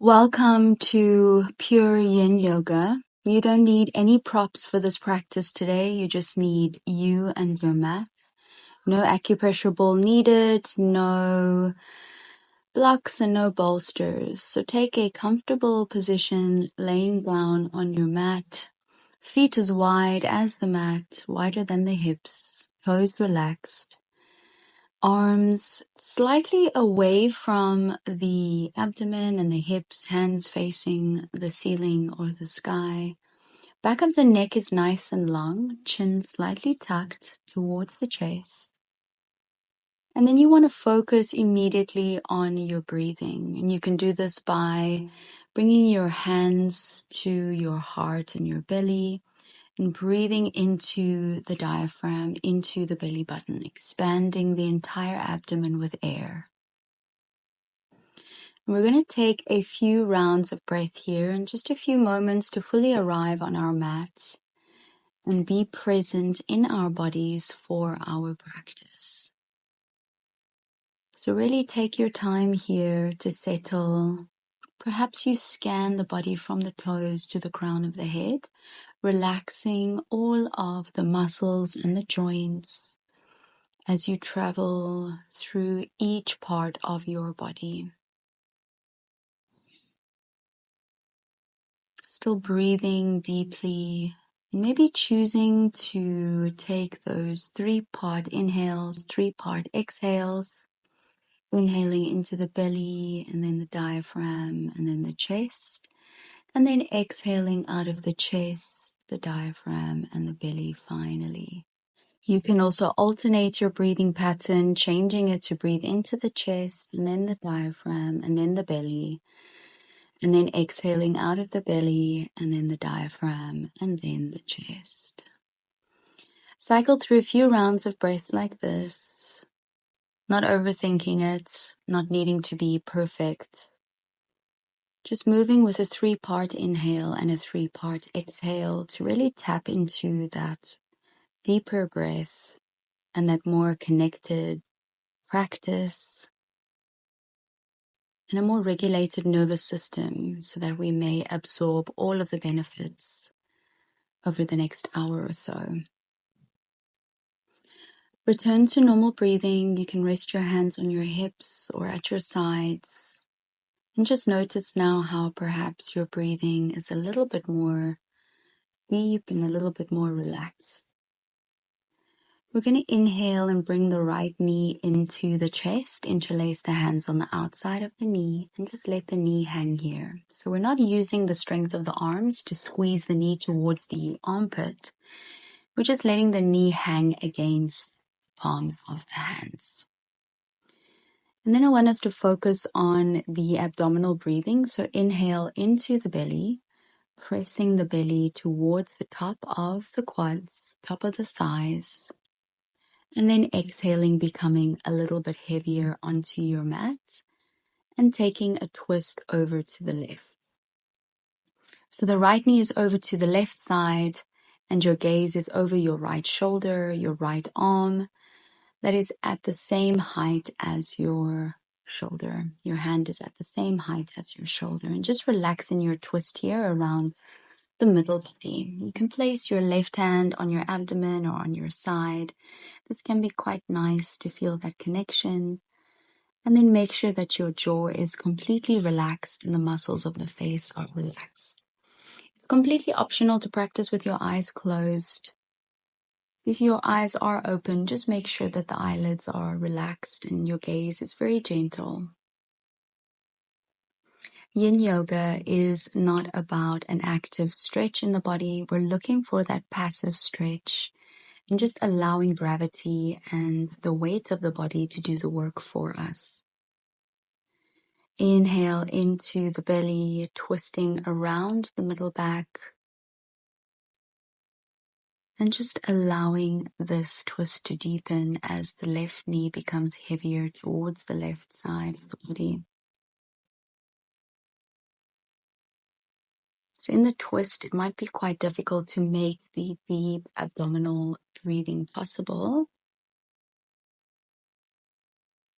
Welcome to Pure Yin Yoga. You don't need any props for this practice today. You just need you and your mat. No acupressure ball needed, no blocks and no bolsters. So take a comfortable position laying down on your mat. Feet as wide as the mat, wider than the hips, toes relaxed. Arms slightly away from the abdomen and the hips, hands facing the ceiling or the sky. Back of the neck is nice and long, chin slightly tucked towards the chest. And then you want to focus immediately on your breathing. And you can do this by bringing your hands to your heart and your belly, and breathing into the diaphragm, into the belly button, expanding the entire abdomen with air. And we're going to take a few rounds of breath here and just a few moments to fully arrive on our mat and be present in our bodies for our practice. So really take your time here to settle. Perhaps you scan the body from the toes to the crown of the head, relaxing all of the muscles and the joints as you travel through each part of your body. Still breathing deeply, maybe choosing to take those 3-part inhales, 3-part exhales, inhaling into the belly and then the diaphragm and then the chest, and then exhaling out of the chest, the diaphragm, and the belly finally. You can also alternate your breathing pattern, changing it to breathe into the chest and then the diaphragm and then the belly, and then exhaling out of the belly and then the diaphragm and then the chest. Cycle through a few rounds of breath like this, not overthinking it, not needing to be perfect. Just moving with a 3-part inhale and a 3-part exhale to really tap into that deeper breath and that more connected practice and a more regulated nervous system so that we may absorb all of the benefits over the next hour or so. Return to normal breathing. You can rest your hands on your hips or at your sides. And just notice now how perhaps your breathing is a little bit more deep and a little bit more relaxed. We're going to inhale and bring the right knee into the chest, interlace the hands on the outside of the knee, and just let the knee hang here. So we're not using the strength of the arms to squeeze the knee towards the armpit. We're just letting the knee hang against the palms of the hands. And then I want us to focus on the abdominal breathing. So inhale into the belly, pressing the belly towards the top of the quads, top of the thighs. And then exhaling, becoming a little bit heavier onto your mat and taking a twist over to the left. So the right knee is over to the left side and your gaze is over your right shoulder, your right arm. That is at the same height as your shoulder. Your hand is at the same height as your shoulder. And just relax in your twist here around the middle body. You can place your left hand on your abdomen or on your side. This can be quite nice to feel that connection. And then make sure that your jaw is completely relaxed and the muscles of the face are relaxed. It's completely optional to practice with your eyes closed. If your eyes are open, just make sure that the eyelids are relaxed and your gaze is very gentle. Yin Yoga is not about an active stretch in the body. We're looking for that passive stretch and just allowing gravity and the weight of the body to do the work for us. Inhale into the belly, twisting around the middle back. And just allowing this twist to deepen as the left knee becomes heavier towards the left side of the body. So in the twist, it might be quite difficult to make the deep abdominal breathing possible.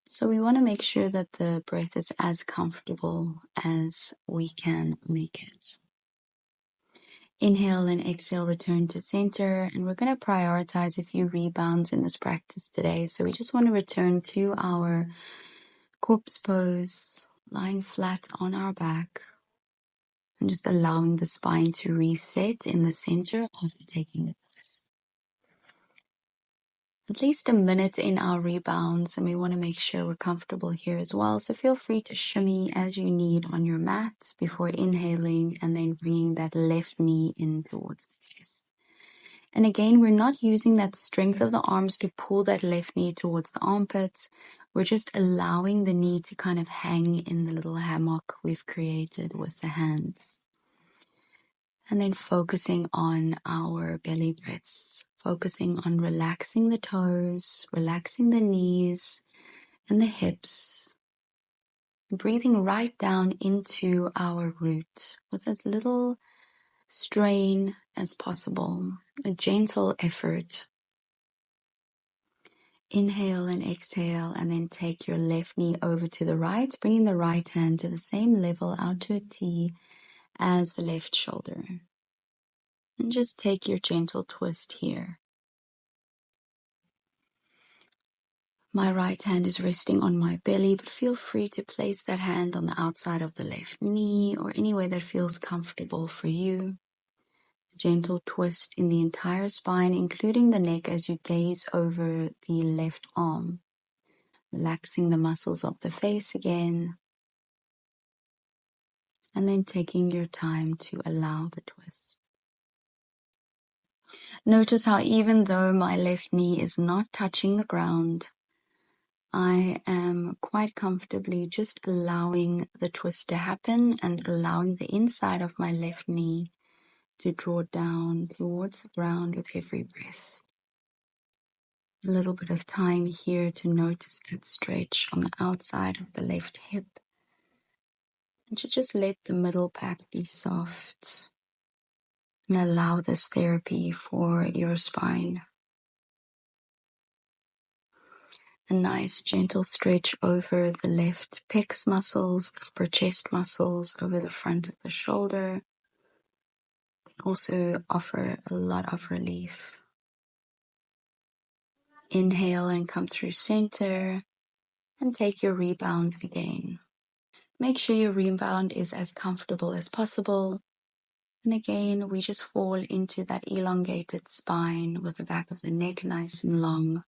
So So we want to make sure that the breath is as comfortable as we can make it. Inhale and exhale, return to center. And we're going to prioritize a few rebounds in this practice today. So we just want to return to our corpse pose, lying flat on our back, and just allowing the spine to reset in the center after taking the twist. At least a minute in our rebounds, and we want to make sure we're comfortable here as well. So feel free to shimmy as you need on your mat before inhaling and then bringing that left knee in towards the chest. And again, we're not using that strength of the arms to pull that left knee towards the armpits. We're just allowing the knee to kind of hang in the little hammock we've created with the hands. And then focusing on our belly breaths, focusing on relaxing the toes, relaxing the knees and the hips, breathing right down into our root with as little strain as possible, a gentle effort. Inhale and exhale, and then take your left knee over to the right, bringing the right hand to the same level out to a T as the left shoulder. And just take your gentle twist here. My right hand is resting on my belly, but feel free to place that hand on the outside of the left knee or anywhere that feels comfortable for you. A gentle twist in the entire spine, including the neck as you gaze over the left arm. Relaxing the muscles of the face again. And then taking your time to allow the twist. Notice how even though my left knee is not touching the ground, I am quite comfortably just allowing the twist to happen and allowing the inside of my left knee to draw down towards the ground with every breath. A little bit of time here to notice that stretch on the outside of the left hip. And to just let the middle back be soft and allow this therapy for your spine. A nice gentle stretch over the left pecs muscles, the upper chest muscles, over the front of the shoulder. Also offer a lot of relief. Inhale and come through center and take your rebound again. Make sure your rebound is as comfortable as possible. And again, we just fall into that elongated spine with the back of the neck nice and long.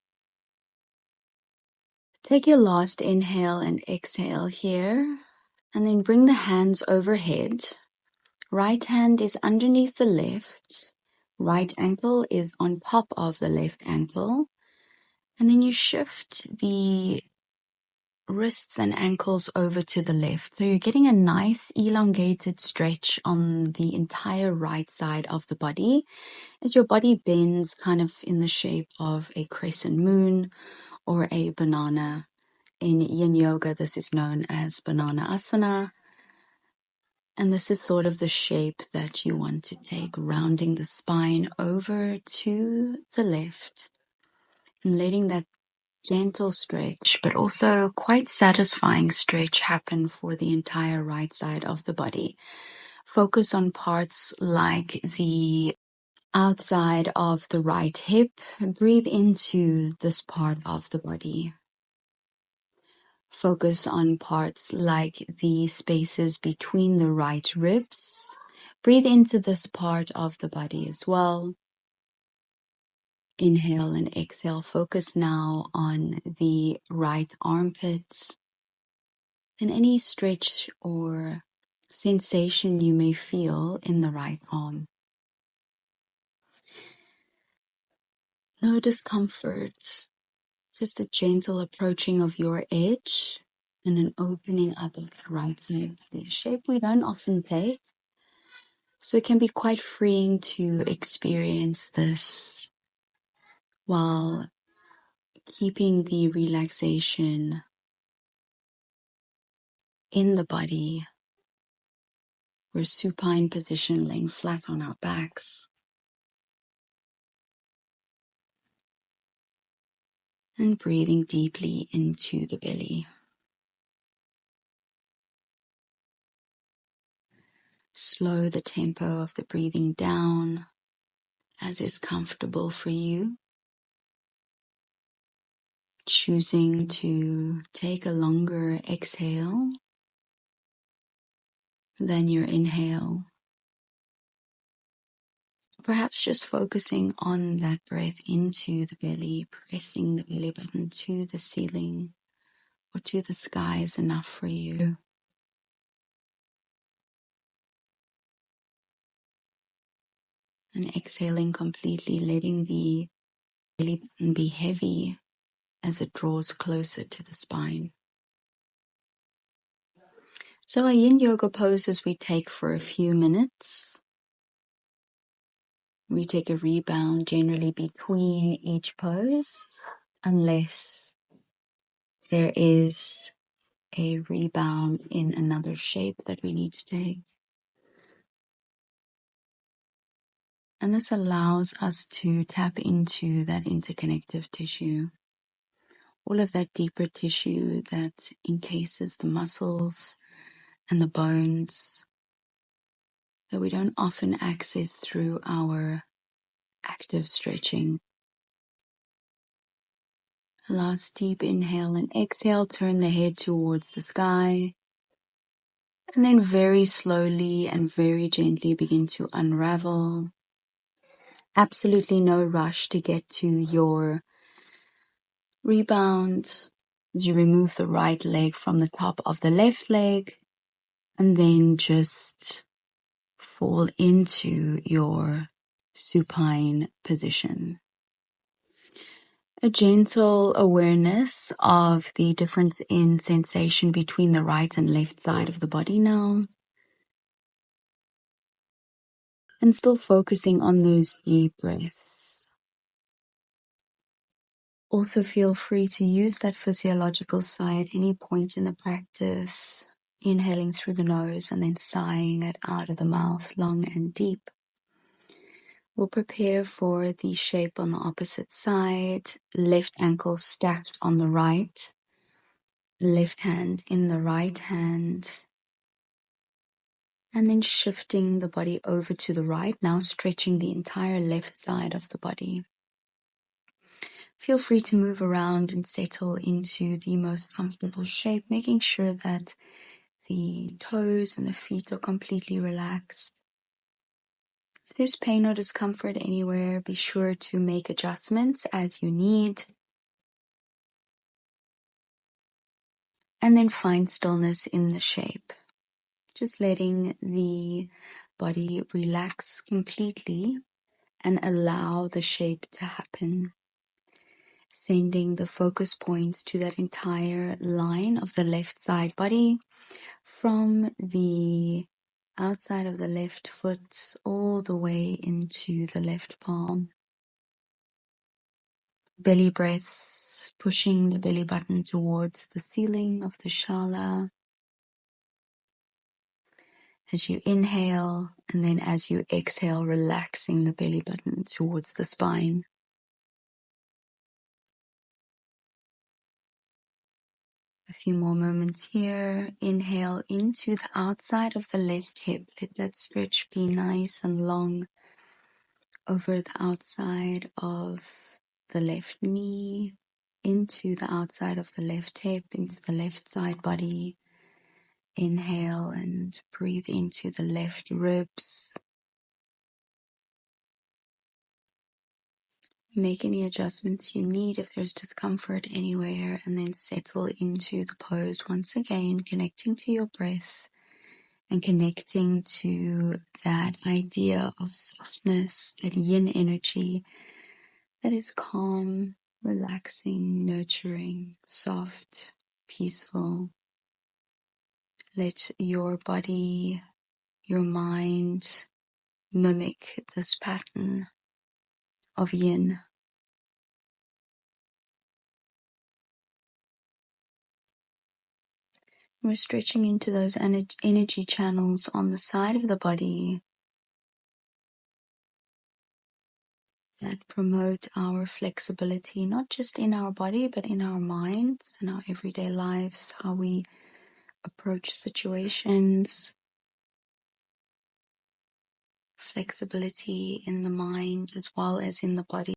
Take your last inhale and exhale here, and then bring the hands overhead. Right hand is underneath the left. Right ankle is on top of the left ankle. And then you shift the wrists and ankles over to the left. So you're getting a nice elongated stretch on the entire right side of the body as your body bends kind of in the shape of a crescent moon or a banana. In Yin Yoga, this is known as banana asana. And this is sort of the shape that you want to take, rounding the spine over to the left and letting that gentle stretch, but also quite satisfying stretch happen for the entire right side of the body. Focus on parts like the outside of the right hip. Breathe into this part of the body. Focus on parts like the spaces between the right ribs. Breathe into this part of the body as well. Inhale and exhale. Focus now on the right armpit and any stretch or sensation you may feel in the right arm. No discomfort, just a gentle approaching of your edge and an opening up of the right side body, a shape we don't often take. So it can be quite freeing to experience this while keeping the relaxation in the body. We're supine position, laying flat on our backs. And breathing deeply into the belly. Slow the tempo of the breathing down as is comfortable for you. Choosing to take a longer exhale than your inhale. Perhaps just focusing on that breath into the belly, pressing the belly button to the ceiling or to the sky is enough for you. And exhaling completely, letting the belly button be heavy as it draws closer to the spine. So our Yin Yoga poses we take for a few minutes. We take a rebound generally between each pose, unless there is a rebound in another shape that we need to take. And this allows us to tap into that interconnective tissue, all of that deeper tissue that encases the muscles and the bones that we don't often access through our active stretching. Last deep inhale and exhale, turn the head towards the sky. And then very slowly and very gently begin to unravel. Absolutely no rush to get to your rebound. As you remove the right leg from the top of the left leg. And then just fall into your supine position. A gentle awareness of the difference in sensation between the right and left side of the body now. And still focusing on those deep breaths. Also feel free to use that physiological sigh at any point in the practice. Inhaling through the nose and then sighing it out of the mouth long and deep. We'll prepare for the shape on the opposite side. Left ankle stacked on the right. Left hand in the right hand. And then shifting the body over to the right. Now stretching the entire left side of the body. Feel free to move around and settle into the most comfortable shape. Making sure that the toes and the feet are completely relaxed. If there's pain or discomfort anywhere, be sure to make adjustments as you need. And then find stillness in the shape. Just letting the body relax completely and allow the shape to happen. Sending the focus points to that entire line of the left side body from the outside of the left foot all the way into the left palm. Belly breaths, pushing the belly button towards the ceiling of the shala. As you inhale, and then as you exhale, relaxing the belly button towards the spine. A few more moments here. Inhale into the outside of the left hip. Let that stretch be nice and long over the outside of the left knee, into the outside of the left hip, into the left side body. Inhale and breathe into the left ribs. Make any adjustments you need if there's discomfort anywhere, and then settle into the pose once again, connecting to your breath and connecting to that idea of softness, that yin energy that is calm, relaxing, nurturing, soft, peaceful. Let your body, your mind mimic this pattern of yin. We're stretching into those energy channels on the side of the body that promote our flexibility, not just in our body, but in our minds and our everyday lives, how we approach situations. Flexibility in the mind as well as in the body.